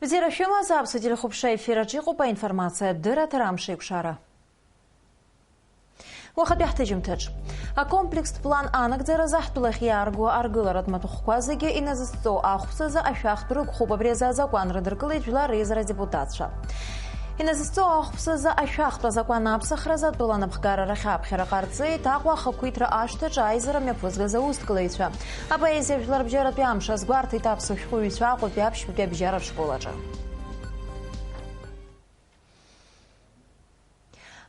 Бзира шәымаза аԥсуа хәаԥшра ефираҿы иҟоуп аинформациа дырата рамшеиқәшара. Уахатәи ҳҭыжьымҭаҿ акомплексҭ план анагӡаразы ҳтәылахь иаарго аргыларатә маҭәахәқәа зегьы иназыҵҵо ахәԥсазы ашәахтә рықәхуп. Абри азы азакәан рыдыркылеит жәлар реизара адепутатцәа. Иназыҵҵо ахәԥсазы ашәахтә азакәан аԥсахразы атәыла анапхгарарахь аԥхьара ҟарҵеит Аҟәа ахақәиҭра ашҭаҿы аизара мҩаԥызгаз аусҭкылаҩцәа. Апоезиа жәлар бџьаратәи амш азгәарҭеит аԥсуа шәҟәыҩҩцәа Аҟәатәи аԥшьбатәи абџьаратә школаҿы.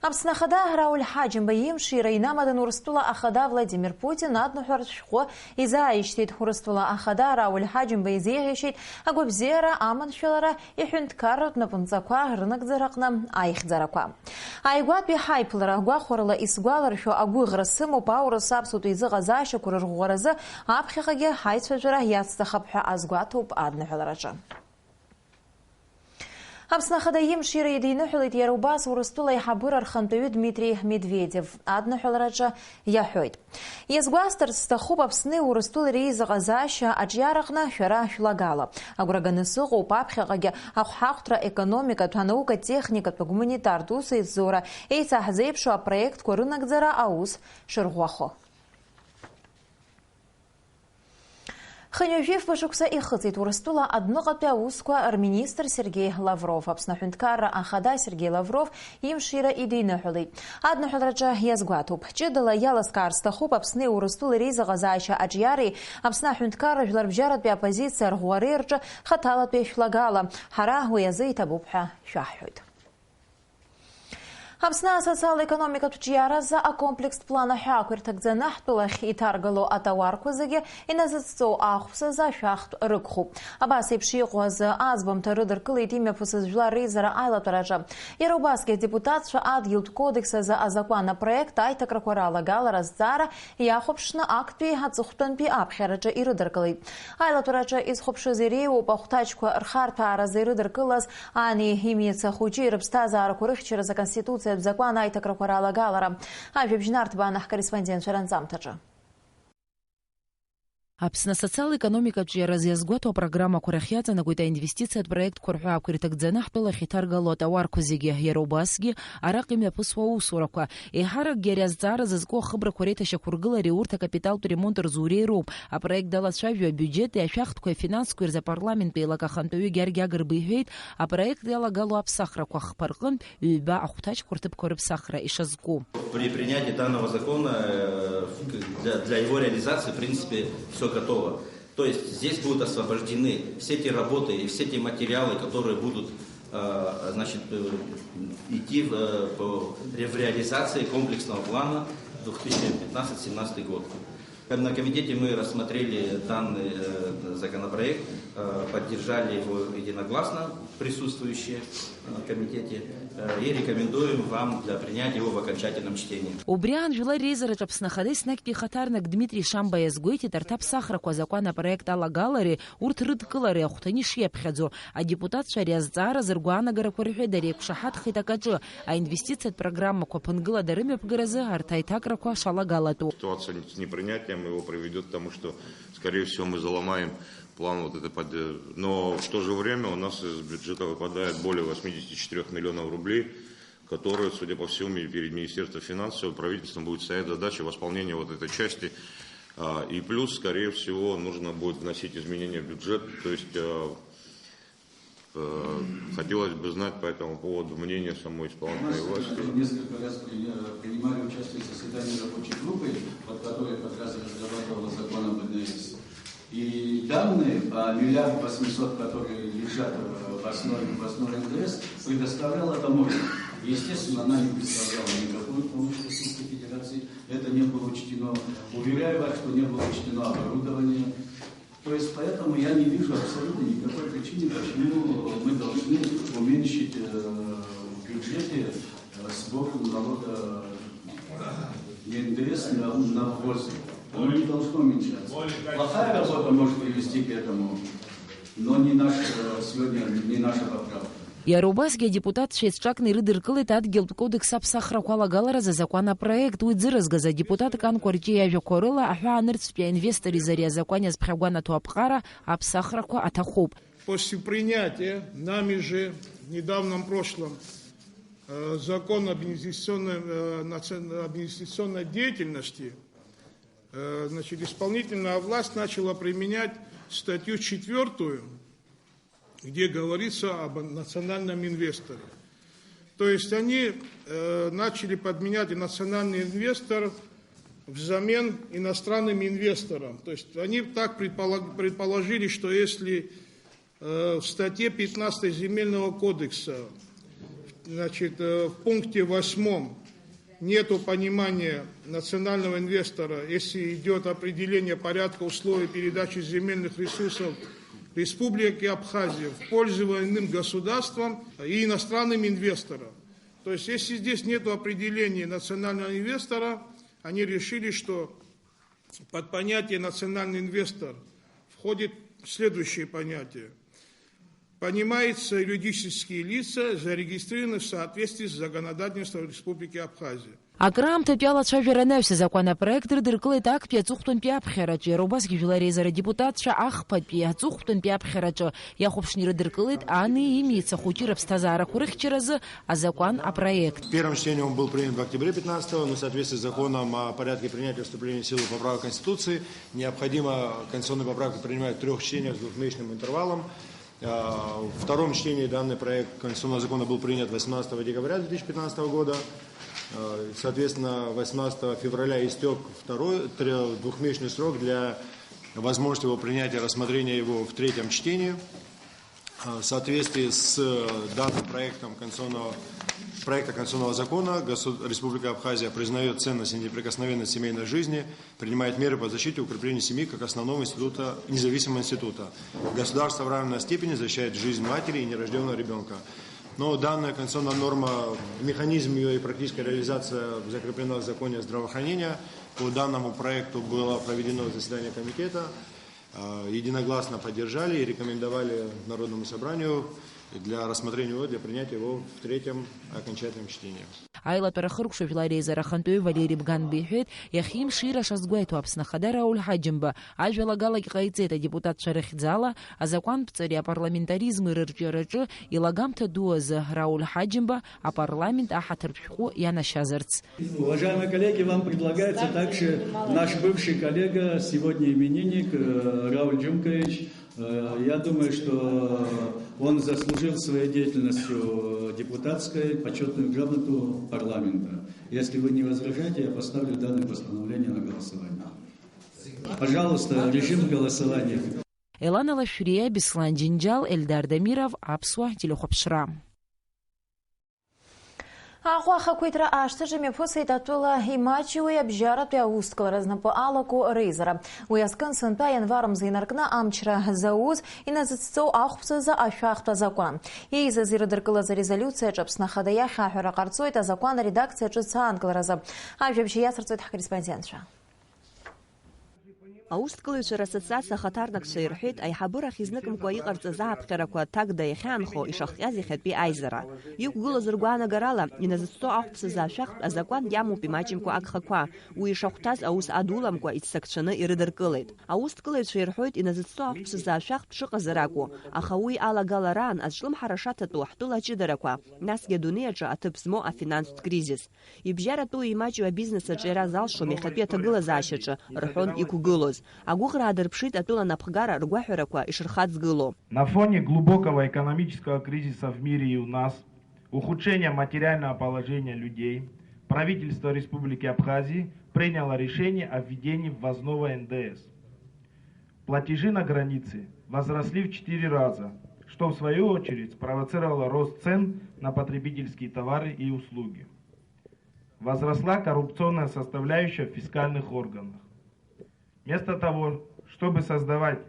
Аԥсны ахада Рауль Ҳаџьымба имшира инамадан Урыстәыла ахада Владимир Путин адныҳәаратә шәҟәы изааишьҭит. Урыстәыла ахада Рауль Ҳаџьымба изеиӷьашьеит агәабзиара, аманшәалара, иҳәынҭқарратә напынҵақәа рынагӡараҟны аихьӡарақәа. Ааигәатәи ҳаиԥылара гәахәарыла исгәаларшәо агәыӷра сымоуп аурыс аԥсуатәи изыҟазаашьақәа рырӷәӷәаразы аԥхьаҟагьы ҳаицәажәара иацҭахап ҳәа азгәаҭоуп адныҳәалараҿы. Аԥсны ахада имшира идиныҳәалеит иара убас Урыстәыла аиҳабыра архантәаҩы Дмитрий Медведев адныҳәалараҿы иаҳәоит. Иазгәасҭарц сҭахуп Аԥсни Урыстәылеи реизыҟазаашьа аҿиараҟны шәара шәлагала. Агәра ганы сыҟоуп аԥхьаҟагьы ахәҳахәҭра, економикатә, анаука, техникатә, гуманитартә усеицзура еицаҳзеиԥшу апроектқәа рынагӡара аус шырӷәӷәахо. Хынҩажәи фбашықәса ихыҵит Урыстәыла адныҟатәи аусқәа рминистр Сергей Лавров. Аԥсны аҳәынҭқарра ахада Сергей Лавров имшира идиныҳәалеит. Адныҳәалараҿы иазгәаҭоуп. Ҷыдала иалазкаар сҭахуп Аԥсни Урыстәылеи реизыҟазаашьа аҿиареи Аԥсны аҳәынҭқарра жәларбжьаратәи апозициа рӷәӷәареи рҿы хаҭалатәи шәлагала. Ҳара уи азы иҭабуп ҳәа шәаҳҳәоит. Аԥсны асоциал-економикатә ҿиаразы акомплексҭ план аҳәаақәа ирҭагӡаны ҳтәылахь иҭаргало атауарқәа зегьы иназыҵҵо ахәԥсазы ашәахтә рықәхуп. Абас еиԥш иҟоу азы аӡбамҭа рыдыркылеит имҩаԥысыз жәлар реизара аилатәараҿы. Иара убасгьы адепутатцәа адгьылтә кодекс азы азакәан апроект аиҭакрақәа ралагалара азҵаара иахәаԥшны актәи аҵыхәтәантәи аԥхьараҿы ирыдыркылеит. Аилатәараҿы изхәаԥшыз иреиуоуп ахәҭаҷқәа рхарҭәааразы ирыдыркылаз ани имица хәыҷи рыԥсҭазаарақәа рыхьчаразы аконституциа закон аиҭакрақәа ралагалара. Ажәабжьнарҭбаа ҳкорреспондент шәаранҵамҭаҿы. Аԥсны асоциал-економикатә ҿиаразы иазгәаҭо апрограммақәа рахь иаҵанакуеит аинвестициатә проектқәа рҳәаақәа ирҭагӡаны ҳтәылахь иҭаргало атауарқәа зегьы. Иара убасгьы араҟа имҩаԥысуа аусурақәа. Еиҳаракгьы ари азҵаара зызку ахыбрақәа реиҭашьақәыргылареи урҭ акапиталтә ремонт рзуреи роуп. Апроект далацәажәо абиуџьети, ашәахтәқәеи, афинансқәеи рзы апарламенттәи еилакахантәаҩы Гьаргь Агрба иҳәеит, апроект иалагало аԥсахрақәа хԥа рҟынтә ҩба ахәҭаҷқәа рҭыԥқәа рыԥсахра ишазку. При принятии данного закона для его реализации, в принципе, все готово. То есть здесь будут освобождены все те работы и все те материалы, которые будут идти в реализации комплексного плана 2015-2017 год. На комитете мы рассмотрели данный законопроект, поддержали его единогласно присутствующие в комитете и рекомендуем вам для принятия его в окончательном чтении. Убри аан жәлар реизараҿы Аԥсны ахада еснагьтәи ихаҭарнак Дмитрий Шамба иазгәеиҭеит арҭ аԥсахрақәа азакәан апроект алагалареи урҭ рыдкылареи ахәҭаны ишиаԥхьаӡо. Адепутатцәа ари азҵаара ргәаанагарақәа рҳәеит, ари еиқәшаҳаҭхеит акаҿы. Аинвестициатә программақәа ԥынгылада рымҩаԥгаразы арҭ аиҭакрақәа шалагалатәу. Ситуация с непринятием его приведет к тому, что, скорее всего, мы заломаем план но в то же время у нас из бюджета выпадает более 84 миллионов рублей, которые, судя по всему, перед Министерством финансов и правительством будет стоять задача восполнения этой части. И плюс, скорее всего, нужно будет вносить изменения в бюджет. То есть хотелось бы знать по этому поводу мнение самой исполнительной власти. Несколько раз принимали участие в заседании рабочей группы, под которой как раз разрабатывала закон об НДС. И данные по 1 800 000 000, которые лежат в основе НДС, предоставляла таможня. Естественно, она не представляла никакую помощь Российской Федерации. Это не было учтено. Уверяю вас, что не было учтено оборудование. То есть поэтому я не вижу абсолютно никакой причины, почему мы должны уменьшить в бюджете сборку налога НДС на ввоз. Оно не должно уменьшаться. Плохая работа может привести к этому, но не наша поправка. Иара убасгьы адепутатцәа еицҿакны ирыдыркылеит адгьылтә кодекс аԥсахрақәа алагаларазы азакәан апроект. Уи дзырызгаз адепутат Кан Кәарҷиа иажәақәа рыла аҳәаанырцәтәи аинвестор изы ари азакәан иазԥхьагәанаҭо аԥҟара аԥсахрақәа аҭахуп. после принятия нами же в недавнем прошлом закон об инвестиционной деятельности, значит, исполнительная власть начала применять статью 4, где говорится об национальном инвесторе. То есть они начали подменять и национальный инвестор взамен иностранным инвесторам. То есть они так предположили, что если в статье 15 Земельного кодекса, значит, в пункте 8 нету понимания национального инвестора, если идет определение порядка условий передачи земельных ресурсов Республики Абхазия в пользование иным государством и иностранным инвесторам. То есть, если здесь нет определения национального инвестора, они решили, что под понятие национальный инвестор входит следующее понятие. Понимается юридические лица, зарегистрированные в соответствии с законодательством Республики Абхазия. Акрам топяла чавераневся законопроект рдыркылет ак пьяцухтун пьяпхерач. Еробаски жюларезара депутатша ахпад пьяцухтун пьяпхерач. Яхопшни рдыркылет аны имеется хутиров стазара курыхчеразы, а закон о проект. В первом чтении он был принят в октябре 15-го, но в соответствии с законом о порядке принятия вступления в силу поправок Конституции необходимо конституционные поправки принимать в 3 чтениях с 2-месячным интервалом. В втором чтении данный проект конституционного закона был принят 18 декабря 2015 года. Соответственно, 18 февраля истек 2-месячный срок для возможности его принятия и рассмотрения его в 3-м чтении. В соответствии с данным проекта конституционного закона Республика Абхазия признает ценность и неприкосновенность семейной жизни, принимает меры по защите и укреплению семьи как основного института, независимого института. Государство в равной степени защищает жизнь матери и нерожденного ребенка. Но данная конституционная норма, механизм ее и практическая реализация закреплена в законе здравоохранения. По данному проекту было проведено заседание комитета. Единогласно поддержали и рекомендовали Народному собранию для рассмотрения его, для принятия его в 3-м окончательном чтении. Айла перахыркшу Вилареза Рахантуй Валерий Бганбихет, Яхим Шира Шазгуайту Апснахада Рауль Хаджимба, Ажвела Галак Хайцета депутат Шарахидзала, а закон пцаря парламентаризм и рырчерачу, и лагамта дуаза Рауль Хаджимба, а парламент Ахатарпху Яна Шазарц. Уважаемые коллеги, вам предлагается также наш бывший коллега, сегодня именинник Рауль Джумкович. Я думаю, что он заслужил своей деятельностью депутатской почетную грамоту парламента. Если вы не возражаете, я поставлю данное постановление на голосование. Пожалуйста, режим голосования. Элана Лашурия, Беслан Джинджал, Эльдар Дамиров, Апсуа, Телехопшра. Ахуаха куитра аштажами посейтатула имачи уябжарат яускал разнапо алаку рейзера. Уяскан сынпа январом зайнаркна амчра зауз и назыццо ахпса за ашахта закон. Ей зазирдыркала за резолюция джапсна хадая хахера карцойта закон редакция джуцангл раза. Ажвебши ясарцойт корреспондентша. Аусткалыцәа рассоциациа ахаҭарнакцәа ирҳәеит аиҳабыра хизныкымкәа иҟарҵаз ааԥхьарақәа аҭак даихьаанхо ишахҟьаз иахьатәи аизара. Иқәгылаз ргәаанагарала иназыцҵо ахәԥса ашәахтә азакәан иамоуп имаҷымкәа агхақәа, уи ишахәҭаз аус адуламкәа иццакцәаны ирыдыркылеит. Аусткылаҩцәа ирҳәоит иназыцҵо ахәԥса ашәахтә шыҟазар акәу, аха уи алагалараан азҿлымҳара шаҭатәу ҳтәыла аҷыдарақәа, насгьы адунеи аҿы аҭыԥ змоу афинанстә кризис. Ибжьаратәу имаҷу абизнес аҿы иара залшом иахьатәи аҭагылазаашьаҿы, рҳәон иқәгылоз. На фоне глубокого экономического кризиса в мире и у нас, ухудшения материального положения людей, правительство Республики Абхазии приняло решение о введении ввозного НДС. Платежи на границе возросли в 4 раза, что в свою очередь спровоцировало рост цен на потребительские товары и услуги. Возросла коррупционная составляющая в фискальных органах. Вместо того, чтобы создавать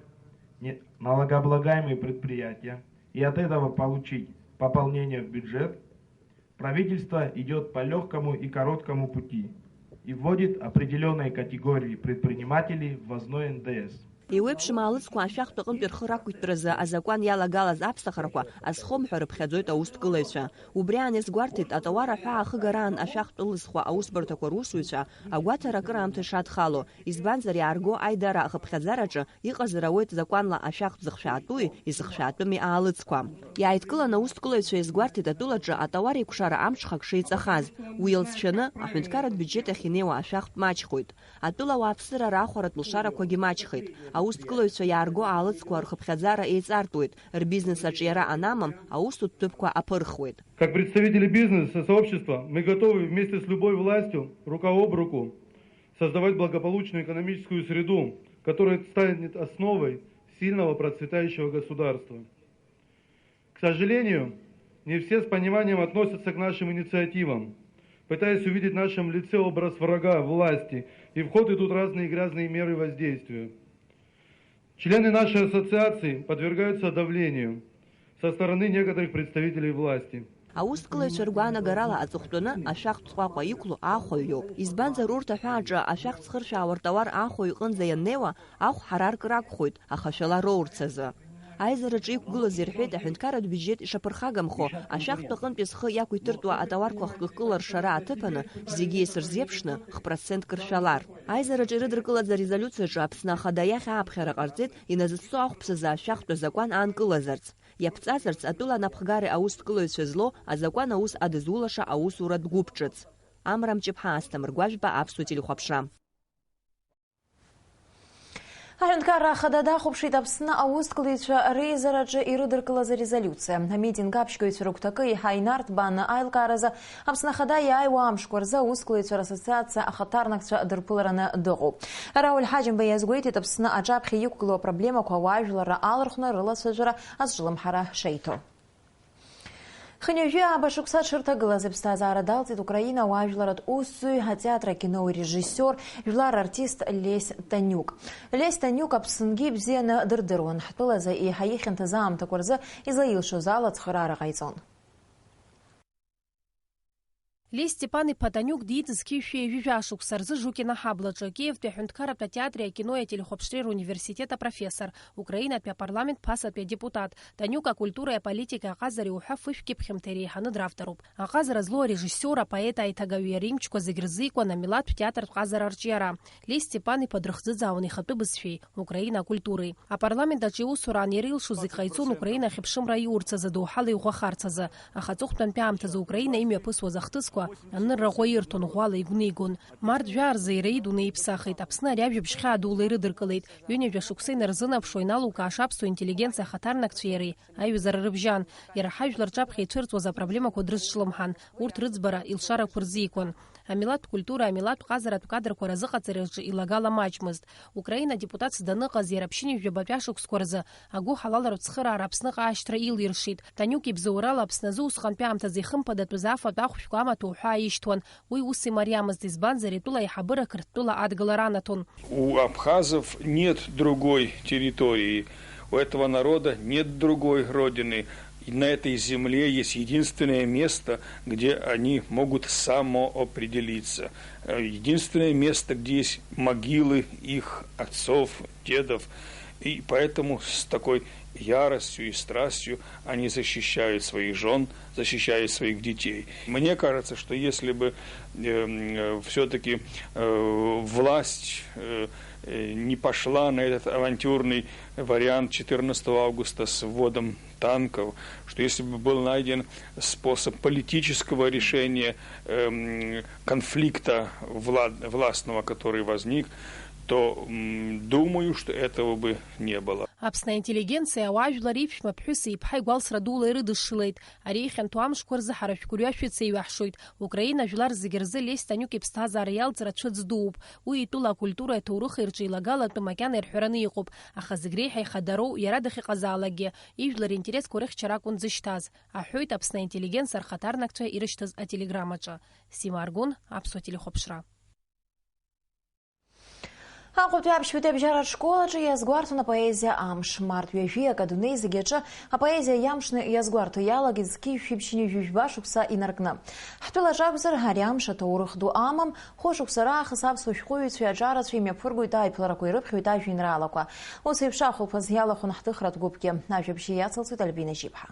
налогооблагаемые предприятия и от этого получить пополнение в бюджет, правительство идет по легкому и короткому пути и вводит определенные категории предпринимателей в ввозной НДС. Еиуеиԥшым аалыҵқәа ашәахтә аҟынтәи рхы рақәиҭтәразы азакәан иалагалаз аԥсахрақәа азхомҳәа рыԥхьаӡоит аусҭкылаҩцәа. Убри аан иазгәарҭеит атауар аҳәаа ахыгараан ашәахтә ылызхуа аусбарҭақәа русзуҩцәа агәаҭара акыраамҭа ишадхало, избанзар иаарго аидара ахыԥхьаӡараҿы иҟазар ауеит закәанла ашәахтә зыхшәаатәуи изыхшәаатәыми аалыҵқәа. Иааидкылан аусҭкылаҩцәа иазгәарҭеит атәылаҿы атауар еиқәшара амҽхак шеиҵахаз. Уи илҵшәаны аҳәынҭқарратә бюджет ахь инеиуа ашәахтә маҷхоит. Атәыла ауааԥсыра рахәаратә лшарақәагьы маҷхеит. Аусҭкылаҩцәа иаарго аалыҵқәа рхыԥхьаӡара еиҵартуеит. Рбизнес аҿиара анамам аусутә ҭыԥқәа аԥырхуеит. Как представители бизнеса, сообщества, мы готовы вместе с любой властью, рука об руку, создавать благополучную экономическую среду, которая станет основой сильного процветающего государства. К сожалению, не все с пониманием относятся к нашим инициативам, пытаясь увидеть в нашем лице образ врага власти, и в ход идут разные грязные меры воздействия. Члены нашей ассоциации подвергаются давлению со стороны некоторых представителей власти. Аусҭкылаҩцәа ргәаанагарала аҵыхәтәаны ашәахтә ҵҟәаҟәа иқәло ахәаҩ-иоуп. Избанзар урҭ аҳәааҿы ашәахтә зхыршәаауа ртауар ахәаҩ иҟынӡа ианнеиуа ахә ҳараркыр акәхоит, аха шәала роурц азы. Аизараҿы иқәгылаз ирҳәеит аҳәынҭқарратә бюджет ишаԥырхагамхо, ашәахтә аҟынтәи зхы иақәиҭыртәуа атауарқәа хкыкыларшара аҭыԥаны зегьы еисырзеиԥшны х-процентк ршәалар. Аизараҿы ирыдыркылаз арезолиуциаҿы Аԥсны Ахада иахь ааԥхьара ҟарҵеит иназыҵҵо ахәԥсазы ашәахтә азакәан аанкылазарц. Иаԥҵазарц атәыла анапхгари аусҭкылаҩцәа злоу азакәан аус адызулаша аусура дгәыԥ-ҿыц. Амра Мҷыԥҳа, Асҭамыр Гәажәба, Аԥсуа телехәаԥшра. Аҳәынҭқарра Ахада дахәаԥшит Аԥсны аусҭкылаҩцәа реизараҿы ирыдыркылаз арезолиуциа. Амитинг аԥшьгаҩцәа рыгәҭакы иаҳа инарҭбааны аилкааразы Аԥсны Ахада иааиуа амшқәа рзы аусҭкылаҩцәа рассоциациа ахаҭарнакцәа дырԥылараны дыҟоуп. Рауль Ҳаџьымба иазгәеиҭеит Аԥсны аҿаԥхьа иқәгылоу апроблемақәа ауаажәларра алархәны рылацәажәара азҿлымҳара шеиҭо. Хынҩажәи абашықәса дшырҭагылаз иԥсҭазаара далҵит Украина ауаажәларатә усзуҩ, атеатр акино режиссиор, жәлар артист Лесь Танюк. Лесь Танюк Аԥсынгьы ибзианы дырдыруан. Ҳтәылазы еиҳа ихьанҭаз аамҭақәа рзы излаилшоз ала ацхыраара ҟаиҵон. Лесь Степан-иԥа Танюк диҵызқьышәа ҩажәашықәса рзы Жукина ҳаблаҿы Киевтәи аҳәынҭқарратә атеатри акинои ателехәаԥштреи рунивер-ситет апрофессор, Украинатәи апарламент ԥасатәи адепутат. Танюк акультуреи аполитикеи аҟазареи уҳәа фышәки ԥхьамҭеи реиҳаны дравторуп. Аҟазара злоу арежиссиор, апоет, аиҭагаҩ иаримчқәа зегь рзикуан амилаҭтә театртә ҟазара арҿиара. Лесь Степан-иԥа дрыхӡыӡаауан ихатәы бызшәеи, Украина акультуреи. Апарламент аҿы иусураан ирилшоз зегь ҟаиҵон Украина ахьыԥшымра иурц азы, доуҳала иӷәӷәахарц азы. Аха аҵыхәтәантәи аамҭазы Украина имҩаԥысуаз ахҭысқәа анырраӷәа ирҭон, ӷәӷәала игәнигон. Март жәаарзы иреиду неиԥсахит. Аԥсны ари ажәабжь хьаа дула ирыдыркылеит. Ҩынҩажәа шықәса инарзынаԥшуа иналукааша аԥсуа интеллигенциа ахаҭарнакцәа иареи аиҩызара рыбжьан. Иара ҳажәлар рҿаԥхьа ицәырҵуаз апроблемақәа дрызҿлымҳан. Урҭ рыӡбара илшарақәа рзикуан. Амилаҭтә культура, амилаҭтә ҟазаратә кадрқәа разыҟаҵараҿы илагала маҷмызт. Украина депутатс даныҟаз иара ԥшьынҩажәа шықәсқәа рзы агәы ҳалалратә цхыраара Аԥсныҟа аашьҭра илиршит. Танюк ибзоурала Аԥсны азы усҟантәи аамҭазы ихымԥадатәыз афатә ахәшәқәа амаҭәа уҳәа аишьҭуан. Уи ус имариамызт, избанзар итәыла аиҳабыра Қырҭтәыла адгылара анаҭон. У абхазов нет другой территории, у этого народа нет другой родины. И на этой земле есть единственное место, где они могут самоопределиться. Единственное место, где есть могилы их отцов, дедов. И поэтому с такой яростью и страстью они защищают своих жен, защищают своих детей. Мне кажется, что если бы все-таки власть не пошла на этот авантюрный вариант 14 августа с вводом танков, что если бы был найден способ политического решения конфликта властного, который возник, то думаю, что этого бы не было. Аԥсны аинтеллигенциа ауаажәлар иԥшәма ԥҳәыси иԥҳа игәалсра дула ирыдышшылеит. Ари ихьанҭоу амшқәа рзы ҳара шәгәырҩашәа еиҩаҳшоит. Украина жәлар зегьы рзы Лесь Танюк иԥсҭазаара иалҵра цәыӡ дууп. Уи итәыла акультуреи аҭоурыхи рҿы илагалатәы макьана ирҳәараны иҟоуп. Аха зегь реиҳа ихадароу иара дахьыҟазаалакгьы ижәлар интересқәа рыхьчара акәын дзышьҭаз, аҳәоит Аԥсны аинтеллигенциа рхаҭарнакцәа ирышьҭыз ателеграммаҿы. Сима Аргун, Аԥсуа телехәаԥшра. Аҟәатәи аԥшьбатәи абжьаратә школаҿы иазгәарҭон апоезиа амш. Март ҩажәиак адунеи зегьы аҿы апоезиа иамшны иазгәарҭо иалагеит зқьи-шәиԥшьыни ҩажәба шықәса инаркны. Ҳтәылаҿ акәзар, ари амш аҭоурых ду амам, хәышықәса раахыс аԥсуа шәҟәыҩҩцәеи аҿарацәеи имҩаԥыргоит аиԥыларақәа, ирыԥхьоит ажәеинраалақәа. Ус еиԥш ахәылԥаз иалахәын ҳҭыхратә гәыԥгьы. Ажәабжьы иацылҵоит Альбина Жьыԥҳа.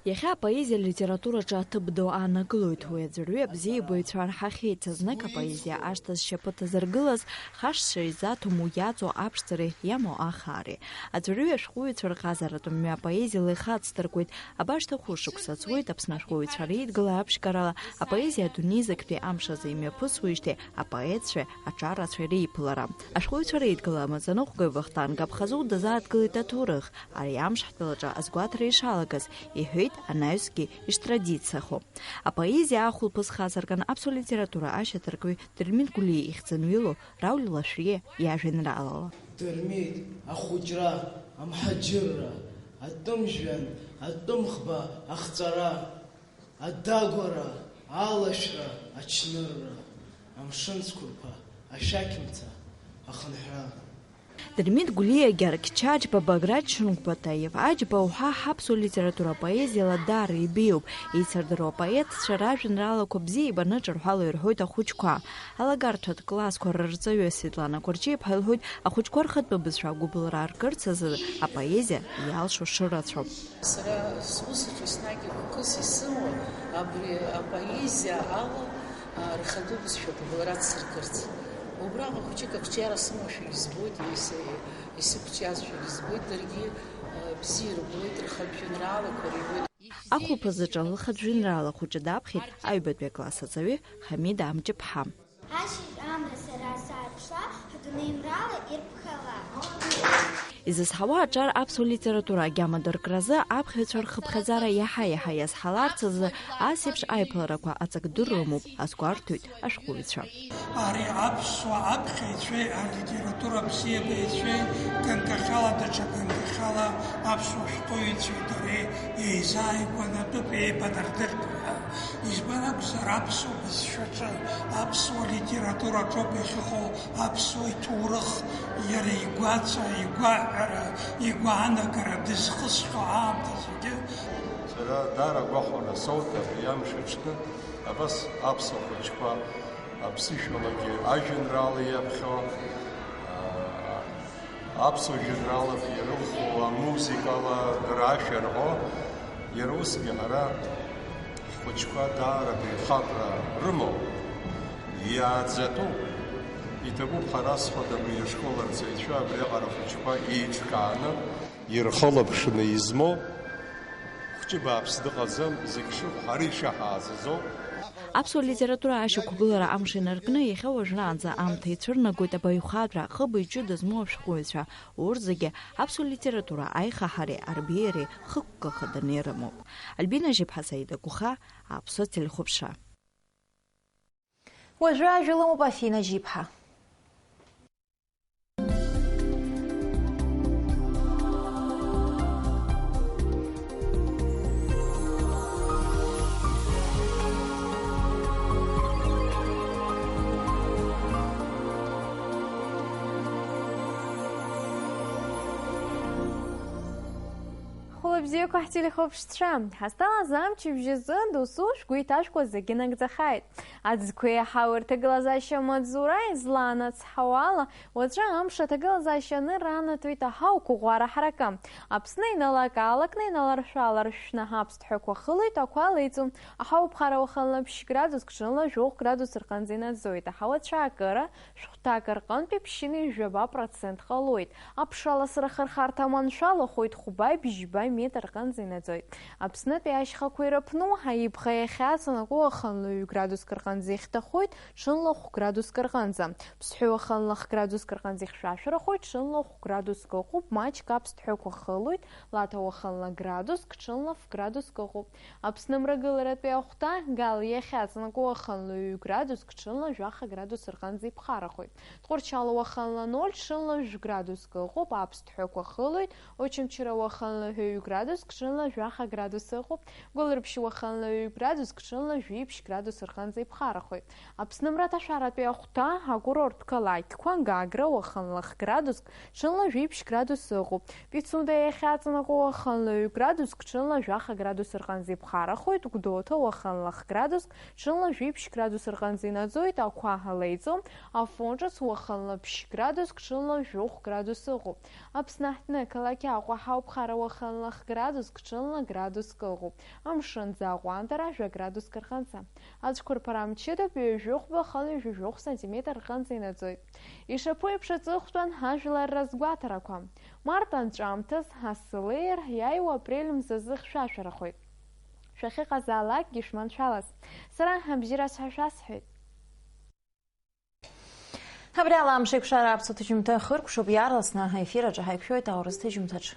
Иахьа апоезиа литератураҿы аҭыԥ ду аанагылоит. Уи аӡәырҩы абзиабаҩцәа рҳахьеит. Знык апоезиа ашҭа зшьапы ҭазыргылаз хашшра изаҭом уи иаҵоу аԥшӡареи иамоу ахаареи. Аӡәырҩы ашәҟәыҩҩцәа рҟазаратә мҩа апоезиала ихацдыркуеит. Абашҭа хәышықәса ҵуеит Аԥсны ашәҟәыҩҩцәа реидгыла аԥшьгарала апоезиа адунеизактәи амшазы имҩаԥысуеижьҭеи апоетцәеи аҿарацәеи реиԥылара. Ашәҟәыҩҩцәа реидгыла амаӡаныҟәгаҩ Вахтанг Аԥхазоу дазааҭгылеит аҭоурых. Ари амш ҳтәылаҿы азгәаҭара ишалагаз иҳәеит анаҩсгьы иштрадициахо. Апоезиа ахәылԥаз хазарган аԥсуа литература ашьаҭаркҩы Дырмит Гәлиа ихьӡынҩыло Рауль Лашәриа иажәеинраалала. Дырмит ахәыҷра, амҳаџьырра, атәымжәҩан, атәымхба, ахҵара, адагәара, алашәра, ачнырра, амшын цәқәырԥа, ашәақьымца, ахынҳәра. Дырмит Гәлиа Гьаргьча Аџьба Баграт Шәынқәбатаев Аџьба уҳәа ҳаԥсуа литература поезиала даара ибеиоуп. Еицырдыруа апоетцәа ражәеинраалақәа бзиа ибаны ҿырҳәала ирҳәоит ахәыҷқәа. Алагарҭәатә классқәа рырҵаҩы Светлана Кәарҷиаԥҳа илҳәоит ахәыҷқәа рхатәы бызшәа гәыблра аркырц азы апоезиа иалшо шырацәоуп. Сара сусаҿы еснагь хәкыс исымоу абри апоезиа ала рхатәы бызшәа гәыблра ацыркырц. Убраҟа хәыҷык ақәҿиара сымоушәа избоит, исықәҿиазшәа избоит, даргьы бзиа ирбоит, рхатә жәеинраалақәа рибоит. Ахәылԥазаҿы лхатә жәеинраала хәыҷы даԥхьеит аҩбатәи акласс аҵаҩы Ҳамида Амҷыԥҳа. Ашьыжь амра сара сааԥшла, ҳадунеимраала ирԥхала. Изызҳауа аҿар аԥсуа литература агьама дыркразы аԥхьаҩцәа рхыԥхьаӡара иаҳа-иаҳа иазҳаларц азы ас еиԥш аиԥыларақәа аҵакдыр рымоуп, азгәарҭоит ашәҟәыҩҩцәа. Ари аԥсуа аԥхьаҩцәеи алитература бзиабаҩцәеи ганкахьала даҽа ганкахьала аԥсуа шәҟәыҩҩцәеи дареи еизааигәанатәуп, еибадырдыртәуп. Избан акәзар аԥсуа бызшәаҿы, аԥсуа литератураҿоуп иахьыҟоу аԥсуа иҭоурых, иара игәаҵа, игәаҳәара, игәаанагара дызхысхьоу аамҭа зегьы. Сара даара агәахәара соуит абри амш аҿы абас аԥсуа хәыҷқәа аԥсышәалагьы ажәеинраала иаԥхьо, аԥсуа жәеинраалақәа ирылху амузикала рашәарҳәо, иара усгьы ҳара ҳхәыҷқәа даара баҩхатәра рымоуп, иааӡатәуп. Иҭабуп ҳара схәада абри ашкол арҵаҩцәа абриаҟара хәыҷқәа еиҿкааны ирхылаԥшны измоу хәҷы бааԥс дыҟаӡам, зегь шыҟоу ҳара ишаҳааӡазоуп. Аԥсуа литература ашьақәгылара амш инаркны иахьа уажәраанӡа аамҭа ицәырнагоит абаҩхатәра, хыбаҩ ҷыда змоу ашәҟәыҩҩцәа. Урҭ зегьы аԥсуа литература аихаҳареи арбеиареи хықәкы хаданы ирымоуп. Альбина Жьыԥҳа, Саида Гәыха, аԥсуа телехәаԥшра. Уажәы ажәа лымоуп Афина Жьыԥҳа. Бзиақәа ҳтелехәаԥшцәа, ҳазҭалаз амчыбжьы азы досу шәгәы иҭашәкуа зегьы нагӡахааит. Аӡқәа иаҳау рҭагылазаашьа маҵзура излаанацҳауала, уаҵәы амш аҭагылазаашьаны ранатәеит аҳау қәыӷәара ҳаракы. Аԥсны иналак-аалакны иналаршә-ааларшәны ҳаԥсҭҳәақәа хылоит, ақәа леиҵом. Аҳау ԥхара уахынла 10 градуск ҽынла 7 градус рҟынӡа инаӡоит. Аҳау ацәаакыра шәҟәҭак рҟынтәи ԥшьыни жәаба процент ҟалоит. Аԥшаласра хырхарҭа маншәалахоит, хәба бжьба метр рҟынӡа инаӡоит. Аԥснытәи ашьхақәа ирыԥну аибӷа иахьаҵанаку уахынла 2 градуск рҟынӡа ихьҭахоит, ҽынла 1 градуск рҟынӡа. Ԥсҳәы уахынла 1 градуск рҟынӡа ихьшәашәарахоит, ҽынла 1 градуск ыҟоуп. Маҷк аԥсҭҳәақәа хылоит, лаҭа уахынла градуск, ҽынла 1 градуск ыҟоуп. Аԥсны мрагыларатәи ахәҭа гал иахьаҵанаку уахынла 2 градуск, ҽынла 7 градус рҟынӡа иԥхарахоит. Тҟәарчала уахынла 0, ҽынла 1 градуск ыҟоуп. Аԥсҭҳәақәа хылоит, Очамчыра уахынла 2 градуск градуск, ҽынла жәаха градус ыҟоуп, гәылрыԥшь уахынла градуск, ҽынла жәиԥшь градус рҟынӡа иԥхарахоит. Аԥснымра ҭашәаратәи ахәҭа акурорттә қалақьқәа Гагра уахынла градуск, ҽынла жәиԥшь градус ыҟоуп. Пицунда иахьаҵанакуа уахынла градуск, ҽынла жәаха градус рҟынӡа иԥхарахоит, Гәдоуҭа уахынла градуск, ҽынла жәиԥшь градус рҟынӡа инаӡоит, Ақәаҳа леиҵо, Афонҿац уахынла ԥшь градуск, ҽынла жәохә градус ыҟоуп. Аԥсны аҳҭны қалақь Аҟәа Ҳауԥхара уахынла градуск, ҽынла градуск ыҟоуп. Амшынӡа Аҟәандара жәа градуск рҟынӡа. Ацәқәырԥара мчыдоуп, ҩажәохәба хала ҩажәохә сантиметр рҟынӡа инаӡоит. Ишаԥу еиԥш аҵыхәтәан ҳажәлар разгәаҭарақәа. Март анҵәамҭаз ҳасылеир иааиуа апрель мзазы хьшәашәарахоит. Шәахьыҟазаалакгьы шәманшәалаз. Сара абжьыра сҳәашәасҳәеит. Абри ала амш еиқәшара аԥсуа ҭыжьымҭа хыркәшоуп, иаарласны аефир аҿы ҳаиқәшәоит аурыс ҭыжьымҭаҿы.